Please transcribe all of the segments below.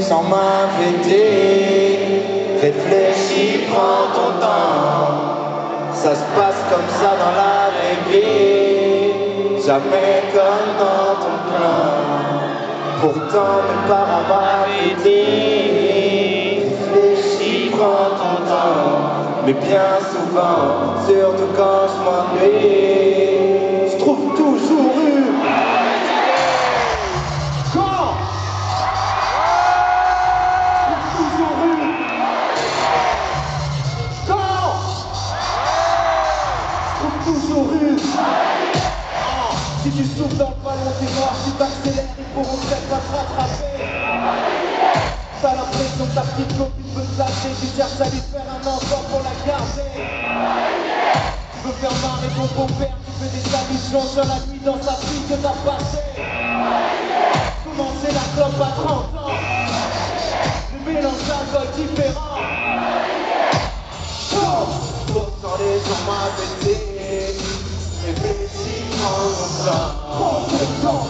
sans m'inviter. Réfléchis, prends ton temps. Ça se passe comme ça dans la vraie vie, jamais comme dans ton plan. Pourtant mes parents m'avaient dit, réfléchis, prends ton temps. Mais bien souvent, surtout quand je m'ennuie, je trouve toujours une. Quand je trouve toujours une. Quand je trouve toujours une. Si tu souffles dans le ballon, t'es mort. Si t'accélères, ils pourront peut-être pas te rattraper. T'as l'impression que ta petite copine veut te lâcher. Tu cherches à lui faire un enfant pour la garder. Tu veux faire marrer ton beau-père. Tu fais des allusions sur la nuit dans sa vie que t'as passée. Commencer la clope à 30 ans. Le mélange d'alcool différent. Pourtant les gens m'avaient dit, réfléchis, prends ton temps.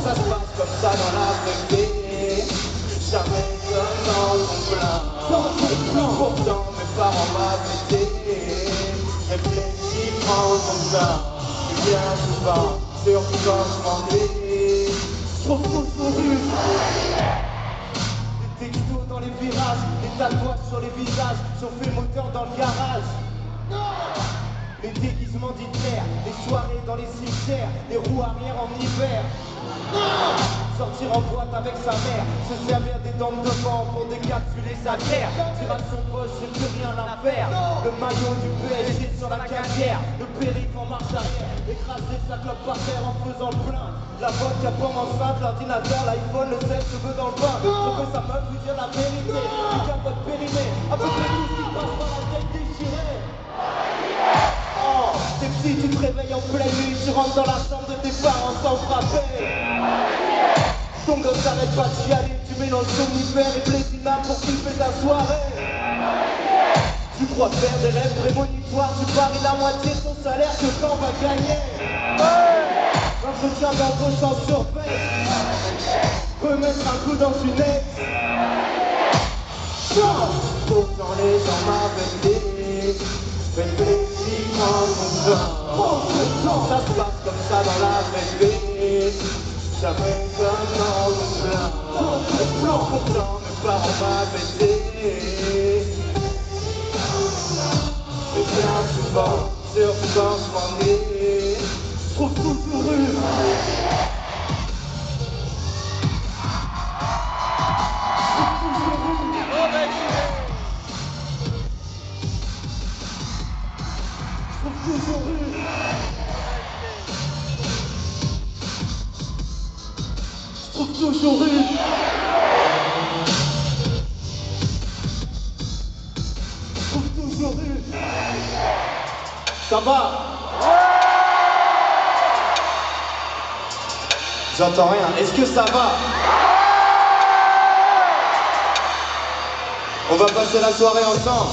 Ça se passe comme ça dans la vraie vie, jamais comme dans ton plan. Pourtant mes parents m'avaient dit, réfléchis, prends ton temps. Et bien souvent, surtout quand je m'ennuie, je trouve toujours une. Des textos dans les virages, des tatouages sur les visages, chauffer le moteur dans le garage. Les déguisements d'Hitler, les soirées dans les cimetières, les roues arrière en hiver. Sortir en boîte avec sa mère, se servir des dents de devant pour décapsuler sa guerre. Tirer à son poche, j'ai plus rien à faire. Le maillot du PSG sur la carrière, le périph' en marche arrière, écraser sa clope par terre en faisant le plein. La vodka pomme enceinte, l'ordinateur, l'iPhone, le sel, cheveux dans le bain. Je veux sa meuf lui dire la vérité, du capote périmé, à peu près tout ce qui passe par la tête déchirée. T'es petit, tu te réveilles en pleine nuit, tu rentres dans la chambre de tes parents sans frapper. Ton gosse t'arrête pas de chialer, tu mélanges somnifère et plaisina pour kiffer ta soirée. Tu crois faire des rêves prémonitoires, tu paries la moitié de ton salaire que quand on va gagner. L'entretien d'embauche en surveille peut mettre un coup dans une aide. Pourtant les gens m'avaient dit, réfléchis, prends ton temps. Ça se passe comme ça dans la vraie vie, jamais comme dans le plan. Pourtant mes parents m'avaient dit, et bien souvent, surtout quand je m'ennuie, je trouve toujours une. Je trouve toujours une. Je trouve toujours une. Ça va? J'entends rien. Est-ce que ça va? On va passer la soirée ensemble.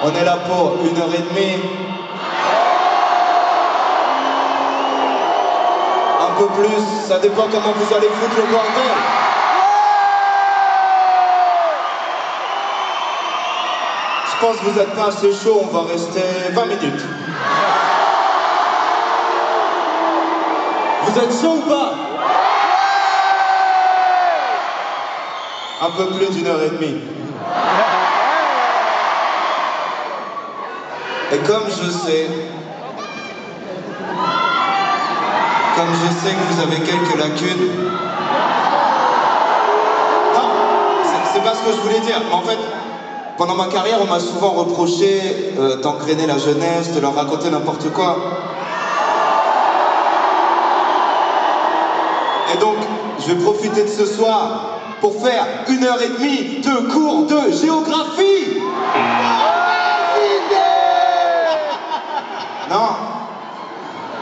On est là pour 1h30. Un peu plus, ça dépend comment vous allez foutre le bordel. Je pense que vous n'êtes pas assez chaud, on va rester 20 minutes. Vous êtes chaud ou pas? Un peu plus d'1h30. Et comme je sais que vous avez quelques lacunes. Non, c'est pas ce que je voulais dire. Mais en fait, pendant ma carrière, on m'a souvent reproché d'engrainer la jeunesse, de leur raconter n'importe quoi. Et donc, je vais profiter de ce soir pour faire 1h30 de cours de géographie. Non,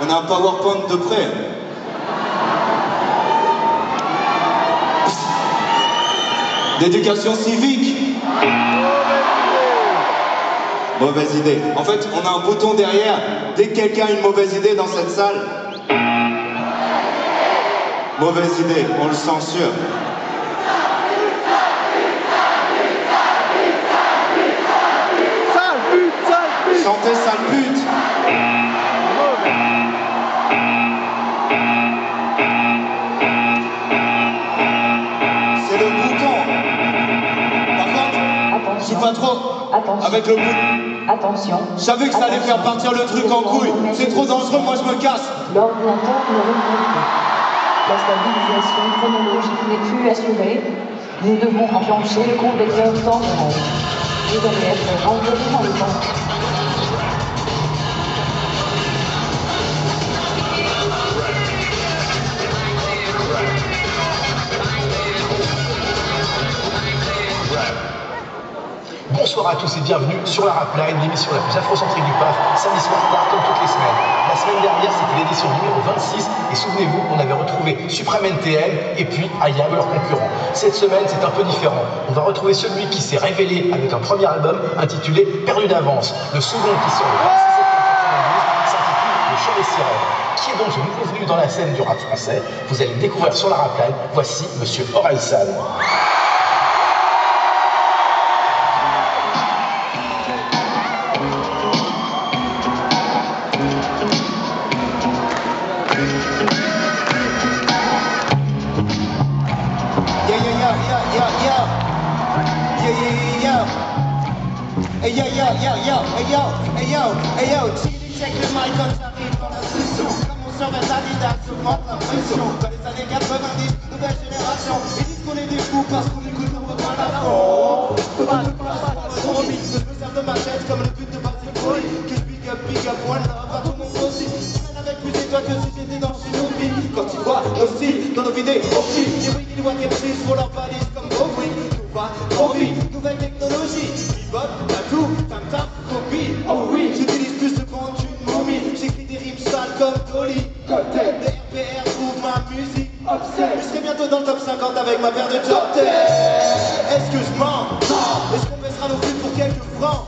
on a un PowerPoint de près. D'éducation civique. Mauvaise idée. En fait, on a un bouton derrière. Dès que quelqu'un a une mauvaise idée dans cette salle, Mauvaise idée, on le censure. Sale pute, sale pute. Chantez sale pute. C'est le bouton. Par contre, je suis pas trop Attention. avec le bout. Attention. Je savais que ça allait faire partir le truc en couille. C'est trop dangereux, moi je me casse. L'ordinateur ne répond plus. La stabilisation chronologique n'est plus assurée. Nous devons enclencher le convecteur temporel. Vous allez être renvoyé dans le temps. Bonsoir à tous et bienvenue sur la Rapline, l'émission la plus afrocentrique du PAF, samedi soir tard comme toutes les semaines. La semaine dernière, c'était l'édition numéro 26 et souvenez-vous, on avait retrouvé Supreme NTL et puis Ayam, leur concurrent. Cette semaine, c'est un peu différent. On va retrouver celui qui s'est révélé avec un premier album intitulé Perdu d'avance. Le second qui sort le 26 septembre 2012 s'intitule Le Chant des Sirènes. Qui est donc ce nouveau venu dans la scène du rap français? Vous allez le découvrir sur la Rapline. Voici Monsieur Orelsan. Hey yo, check le mic quand j'arrive dans la session. Comme on sort vers Adidas, augmente la pression. Dans les années 90, nouvelle génération. Ils disent qu'on est des fous parce qu'on écoute un repas à la fond. Je peux pas trop vite, que je me sers de ma tête comme le but de Patrick Boy. Que je big up, one love à tout mon aussi. Je traîne avec plus d'étoiles que si j'étais dans Shinobi. Quand ils voient nos styles dans nos vidéos aussi. Les wiki, les wack MCs pour leur valise comme Bowie. Tout va trop vite, nouvelle technologie. Bebop, tatou, tam-tam, copie. Oh oui, j'utilise plus de compte qu'une momie. J'écris des rimes sales comme Dolly. Les RPR trouvent ma musique obscène. Je serai bientôt dans le top 50 avec ma paire de top 10. Est-ce que je mens? Est-ce qu'on baissera nos vues pour quelques francs?